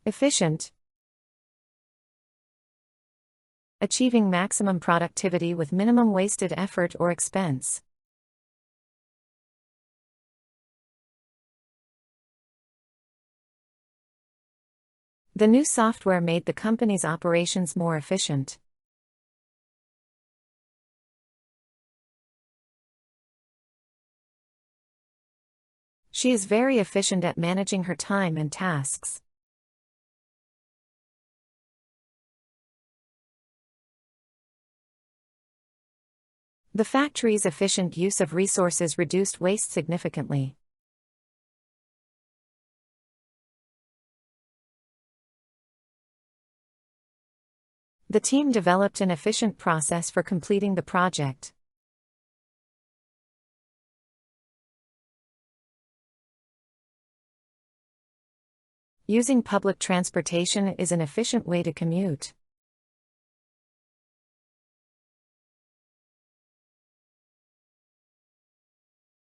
Efficient. Achieving maximum productivity with minimum wasted effort or expense. The new software made the company's operations more efficient. She is very efficient at managing her time and tasks. The factory's efficient use of resources reduced waste significantly. The team developed an efficient process for completing the project. Using public transportation is an efficient way to commute.